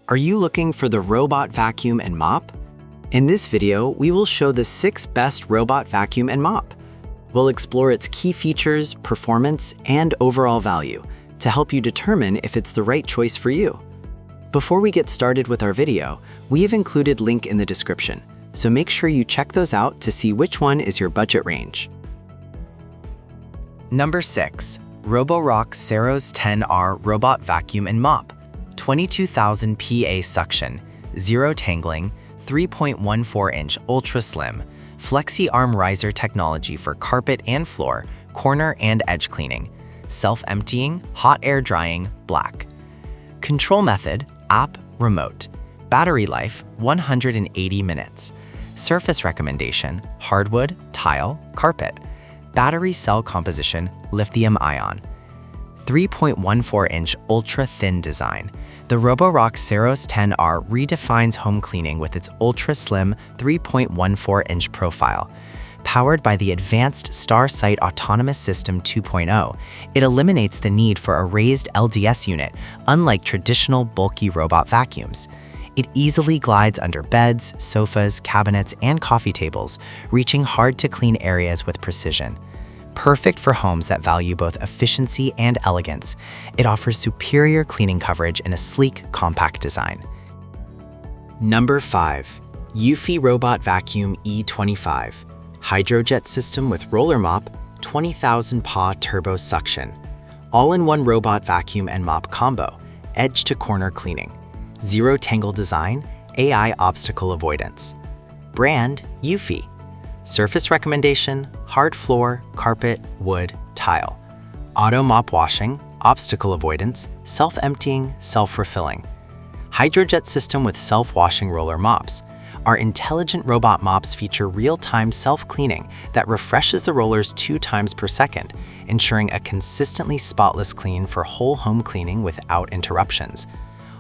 Are you looking for the Robot Vacuum and Mop? In this video, we will show the 6 best Robot Vacuum and Mop. We'll explore its key features, performance, and overall value to help you determine if it's the right choice for you. Before we get started with our video, we have included link in the description, so make sure you check those out to see which one is your budget range. Number 6. Roborock Saros Z70 Robot Vacuum and Mop. 22,000 PA suction, zero tangling, 3.14-inch ultra slim, flexi arm riser technology for carpet and floor, corner and edge cleaning, self-emptying, hot air drying, black. Control method, app, remote. Battery life, 180 minutes. Surface recommendation, hardwood, tile, carpet. Battery cell composition, lithium ion. 3.14-inch ultra-thin design. The Roborock Saros Z70 redefines home cleaning with its ultra-slim 3.14-inch profile. Powered by the advanced StarSight Autonomous System 2.0, it eliminates the need for a raised LDS unit, unlike traditional bulky robot vacuums. It easily glides under beds, sofas, cabinets, and coffee tables, reaching hard-to-clean areas with precision. Perfect for homes that value both efficiency and elegance, it offers superior cleaning coverage in a sleek, compact design. Number 5. Eufy Robot Vacuum E25. Hydrojet system with roller mop, 20,000 PA turbo suction. All-in-one robot vacuum and mop combo, edge-to-corner cleaning. Zero tangle design, AI obstacle avoidance. Brand, eufy. Surface recommendation, hard floor, carpet, wood, tile. Auto mop washing, obstacle avoidance, self-emptying, self-refilling. Hydrojet system with self-washing roller mops. Our intelligent robot mops feature real-time self-cleaning that refreshes the rollers 2 times per second, ensuring a consistently spotless clean for whole home cleaning without interruptions.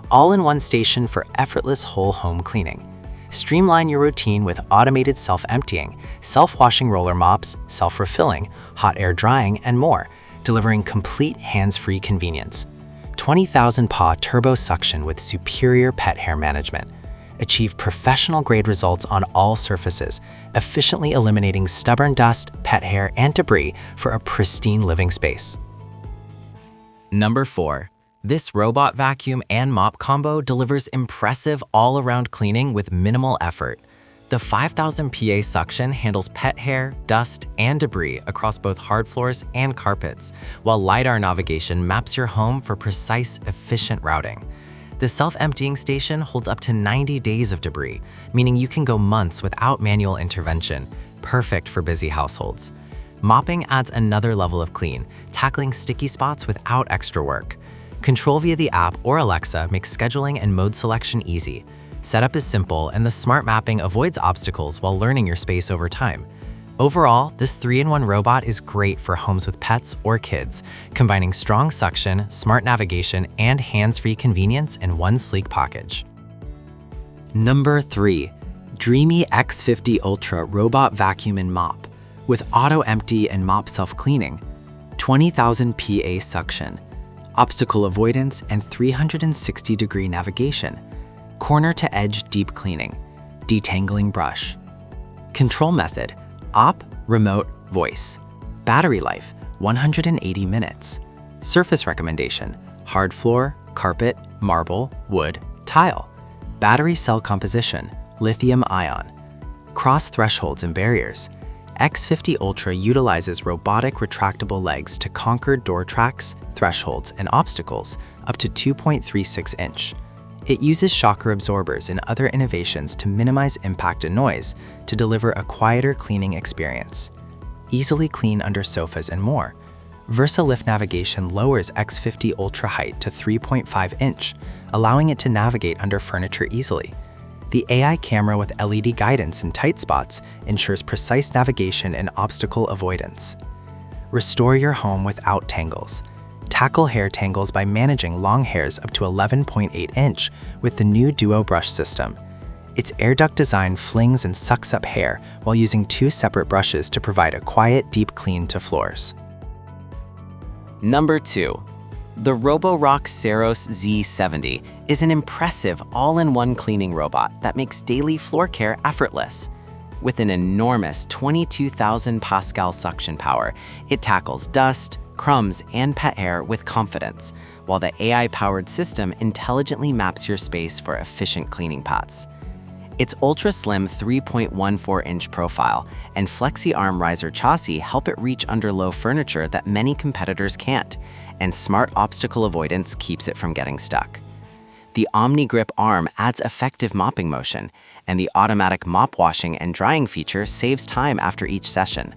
All-in-one station for effortless whole home cleaning. Streamline your routine with automated self-emptying, self-washing roller mops, self-refilling, hot air drying, and more, delivering complete hands-free convenience. 20,000 PA turbo suction with superior pet hair management. Achieve professional-grade results on all surfaces, efficiently eliminating stubborn dust, pet hair, and debris for a pristine living space. Number 4. This robot vacuum and mop combo delivers impressive all-around cleaning with minimal effort. The 5,000 PA suction handles pet hair, dust, and debris across both hard floors and carpets, while LiDAR navigation maps your home for precise, efficient routing. The self-emptying station holds up to 90 days of debris, meaning you can go months without manual intervention, perfect for busy households. Mopping adds another level of clean, tackling sticky spots without extra work. Control via the app or Alexa makes scheduling and mode selection easy. Setup is simple, and the smart mapping avoids obstacles while learning your space over time. Overall, this 3-in-1 robot is great for homes with pets or kids, combining strong suction, smart navigation, and hands-free convenience in one sleek package. Number 3. DREAME X50 Ultra Robot Vacuum and Mop with auto empty and mop self-cleaning, 20,000 PA suction, obstacle avoidance, and 360-degree navigation, corner-to-edge deep cleaning, detangling brush. Control method, op, remote, voice. Battery life, 180 minutes. Surface recommendation, hard floor, carpet, marble, wood, tile. Battery cell composition, lithium ion. Cross thresholds and barriers. X50 Ultra utilizes robotic retractable legs to conquer door tracks, thresholds, and obstacles up to 2.36-inch. It uses shocker absorbers and other innovations to minimize impact and noise to deliver a quieter cleaning experience. Easily clean under sofas and more. VersaLift navigation lowers X50 Ultra height to 3.5-inch, allowing it to navigate under furniture easily. The AI camera with LED guidance in tight spots ensures precise navigation and obstacle avoidance. Restore your home without tangles. Tackle hair tangles by managing long hairs up to 11.8-inch with the new Duo brush system. Its air duct design flings and sucks up hair while using 2 separate brushes to provide a quiet, deep clean to floors. Number 2. The Roborock Saros Z70 is an impressive all-in-one cleaning robot that makes daily floor care effortless. With an enormous 22,000 Pascal suction power, it tackles dust, crumbs, and pet hair with confidence, while the AI-powered system intelligently maps your space for efficient cleaning paths. Its ultra-slim 3.14-inch profile and flexi-arm riser chassis help it reach under low furniture that many competitors can't, and smart obstacle avoidance keeps it from getting stuck. The Omni-Grip arm adds effective mopping motion, and the automatic mop washing and drying feature saves time after each session.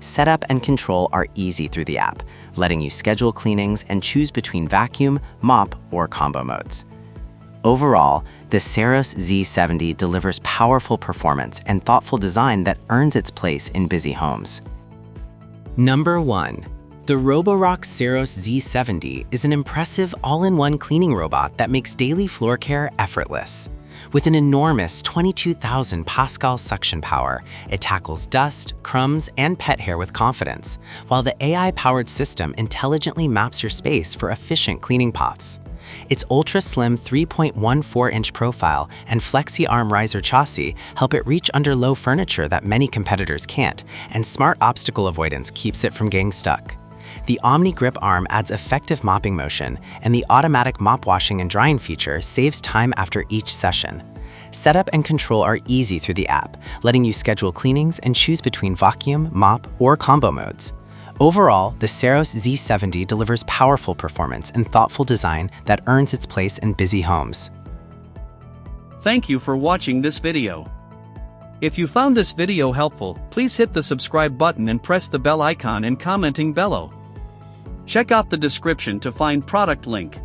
Setup and control are easy through the app, letting you schedule cleanings and choose between vacuum, mop, or combo modes. Overall, the Saros Z70 delivers powerful performance and thoughtful design that earns its place in busy homes. Number 1. The Roborock Saros Z70 is an impressive all-in-one cleaning robot that makes daily floor care effortless. With an enormous 22,000 Pascal suction power, it tackles dust, crumbs, and pet hair with confidence, while the AI-powered system intelligently maps your space for efficient cleaning paths. Its ultra-slim 3.14-inch profile and flexi-arm riser chassis help it reach under low furniture that many competitors can't, and smart obstacle avoidance keeps it from getting stuck. The Omni-Grip arm adds effective mopping motion, and the automatic mop washing and drying feature saves time after each session. Setup and control are easy through the app, letting you schedule cleanings and choose between vacuum, mop, or combo modes. Overall, the Saros Z70 delivers powerful performance and thoughtful design that earns its place in busy homes. Thank you for watching this video. If you found this video helpful, please hit the subscribe button and press the bell icon and commenting below. Check out the description to find product link.